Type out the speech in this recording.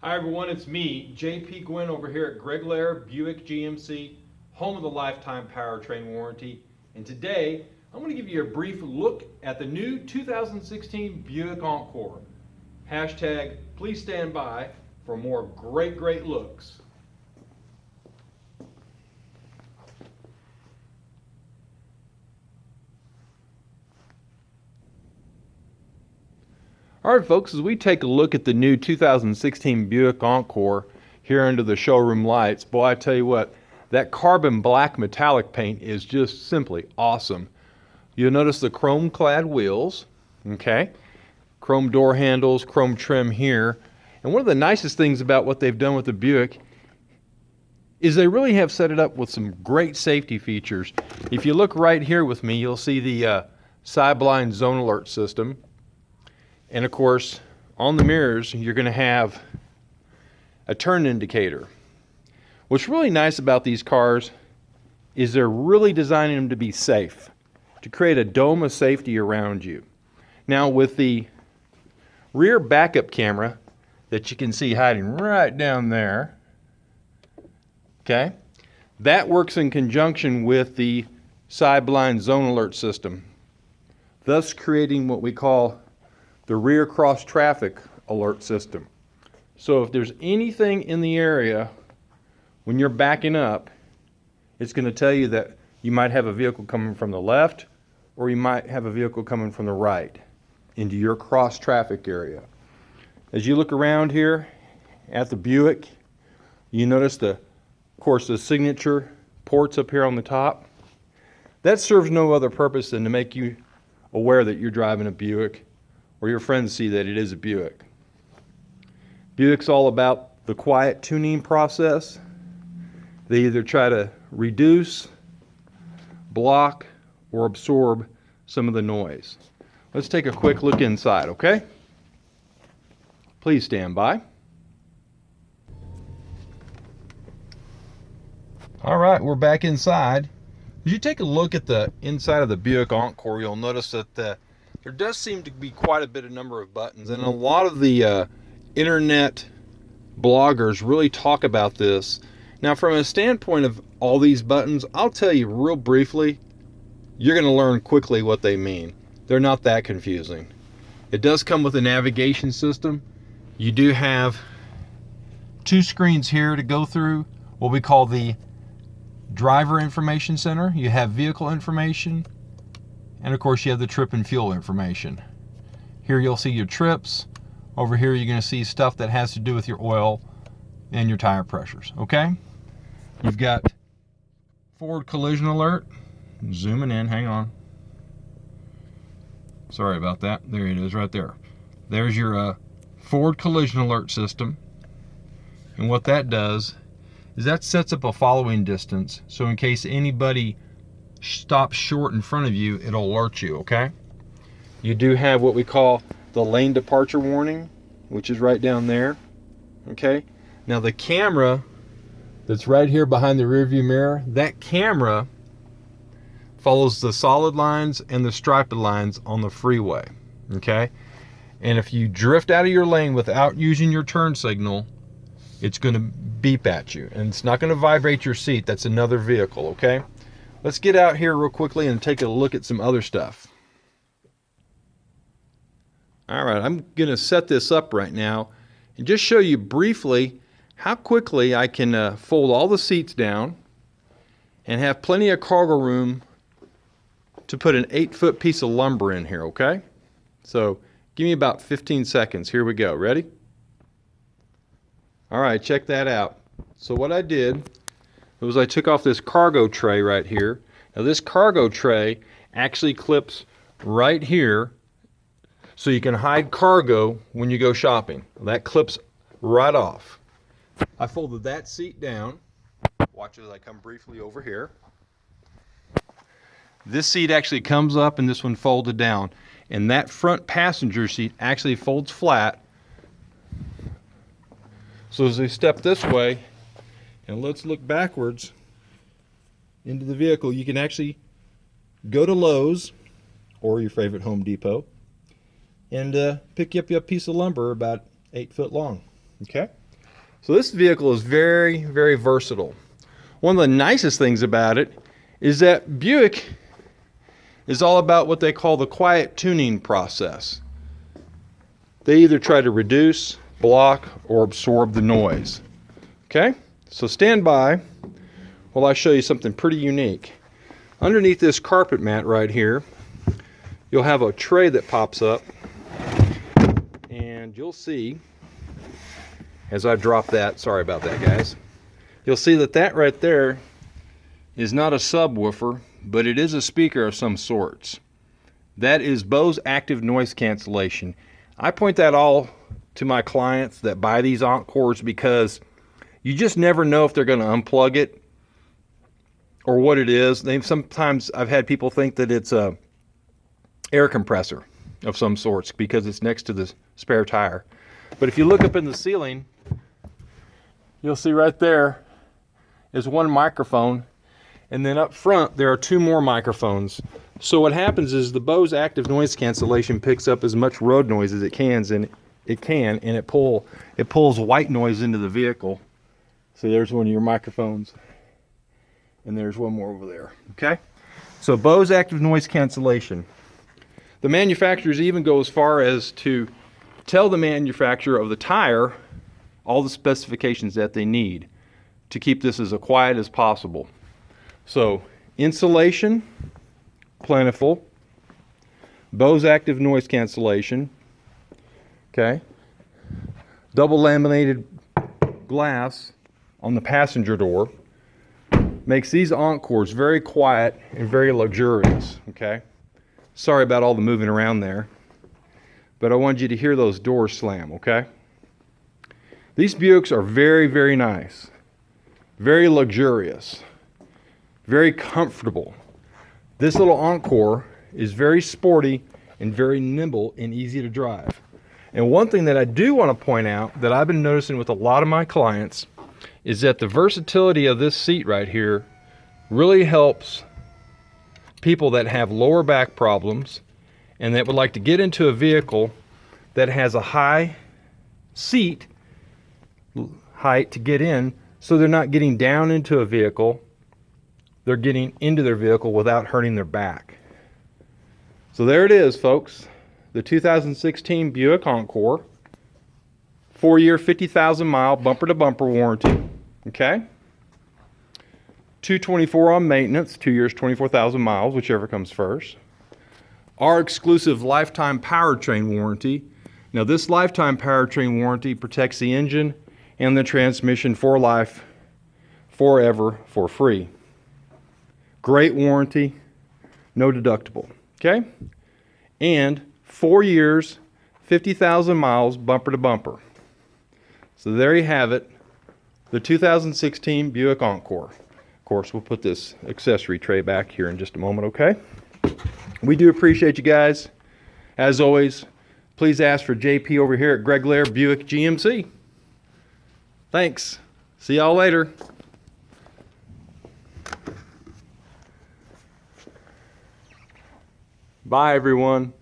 Hi everyone, it's me, JP Gwinn over here at Lair, Buick GMC, home of the lifetime powertrain warranty. And today, I'm going to give you a brief look at the new 2016 Buick Encore. Hashtag, please stand by for more great looks. All right, folks, as we take a look at the new 2016 Buick Encore here under the showroom lights, boy, I tell you what, that carbon black metallic paint is just simply awesome. You'll notice the chrome-clad wheels, okay? Chrome door handles, chrome trim here. And one of the nicest things about what they've done with the Buick is they really have set it up with some great safety features. If you look right here with me, you'll see the side blind zone alert system. And of course, on the mirrors, you're going to have a turn indicator. What's really nice about these cars is they're really designing them to be safe, to create a dome of safety around you. Now, with the rear backup camera that you can see hiding right down there, okay, that works in conjunction with the side blind zone alert system, thus creating what we call the rear cross traffic alert system. So if there's anything in the area when you're backing up, it's going to tell you that you might have a vehicle coming from the left or you might have a vehicle coming from the right into your cross traffic area. As you look around here at the Buick, you notice of course, the signature ports up here on the top. That serves no other purpose than to make you aware that you're driving a Buick, or your friends see that it is a Buick. Buick's all about the quiet tuning process. They either try to reduce, block, or absorb some of the noise. Let's take a quick look inside, okay? Please stand by. All right, we're back inside. As you take a look at the inside of the Buick Encore, you'll notice that there does seem to be quite a bit of number of buttons, and a lot of the internet bloggers really talk about this. Now, from a standpoint of all these buttons, I'll tell you real briefly, you're going to learn quickly what they mean. They're not that confusing. It does come with a navigation system. You do have two screens here to go through, what we call the driver information center. You have vehicle information, and of course you have the trip and fuel information. Here you'll see your trips. Over here you're going to see stuff that has to do with your oil and your tire pressures, okay? You've got forward collision alert. Zooming in, hang on. Sorry about that. There it is right there. There's your forward collision alert system. And what that does is that sets up a following distance. So in case anybody stops short in front of you, it'll alert you, okay? You do have what we call the lane departure warning, which is right down there, okay? Now the camera that's right here behind the rear view mirror, that camera follows the solid lines and the striped lines on the freeway, okay? And if you drift out of your lane without using your turn signal, it's going to beep at you, and it's not going to vibrate your seat. That's another vehicle, okay? Let's get out here real quickly and take a look at some other stuff. All right, I'm going to set this up right now and just show you briefly how quickly I can fold all the seats down and have plenty of cargo room to put an 8-foot piece of lumber in here, okay? So give me about 15 seconds. Here we go. Ready? All right, check that out. So what I did was I took off this cargo tray right here. Now this cargo tray actually clips right here so you can hide cargo when you go shopping. That clips right off. I folded that seat down. Watch as I come briefly over here. This seat actually comes up and this one folded down. And that front passenger seat actually folds flat. So as I step this way, and let's look backwards into the vehicle, you can actually go to Lowe's or your favorite Home Depot and pick up a piece of lumber about 8 foot long. Okay? So this vehicle is very, very versatile. One of the nicest things about it is that Buick is all about what they call the quiet tuning process. They either try to reduce, block, or absorb the noise. Okay? So stand by while I show you something pretty unique. Underneath this carpet mat right here, you'll have a tray that pops up, and you'll see, as I drop that, sorry about that guys, you'll see that that right there is not a subwoofer, but it is a speaker of some sorts. That is Bose active noise cancellation. I point that all to my clients that buy these Encores because you just never know if they're going to unplug it or what it is. Sometimes I've had people think that it's a air compressor of some sorts because it's next to the spare tire. But if you look up in the ceiling, you'll see right there is one microphone, and then up front there are two more microphones. So what happens is the Bose active noise cancellation picks up as much road noise as it can, and it pulls white noise into the vehicle. So there's one of your microphones, and there's one more over there. Okay, so Bose active noise cancellation. The manufacturers even go as far as to tell the manufacturer of the tire all the specifications that they need to keep this as quiet as possible. So insulation, plentiful. Bose active noise cancellation. Okay. Double laminated glass on the passenger door makes these Encores very quiet and very luxurious. Okay. Sorry about all the moving around there, but I wanted you to hear those doors slam. Okay. These Buicks are very, very nice, very luxurious, very comfortable. This little Encore is very sporty and very nimble and easy to drive. And one thing that I do want to point out that I've been noticing with a lot of my clients is that the versatility of this seat right here really helps people that have lower back problems and that would like to get into a vehicle that has a high seat height to get in, so they're not getting down into a vehicle, they're getting into their vehicle without hurting their back. So there it is, folks, the 2016 Buick Encore, 4-year 50,000 mile bumper to bumper warranty. Okay, $224 on maintenance, 2 years 24,000 miles, whichever comes first. Our exclusive lifetime powertrain warranty. Now this lifetime powertrain warranty protects the engine and the transmission for life, forever, for free. Great warranty, no deductible. Okay, and 4 years 50,000 miles bumper to bumper. So there you have it, the 2016 Buick Encore. Of course, we'll put this accessory tray back here in just a moment. Okay, we do appreciate you guys. As always, please ask for JP over here at Greg Lair Buick GMC. Thanks. See y'all later. Bye, everyone.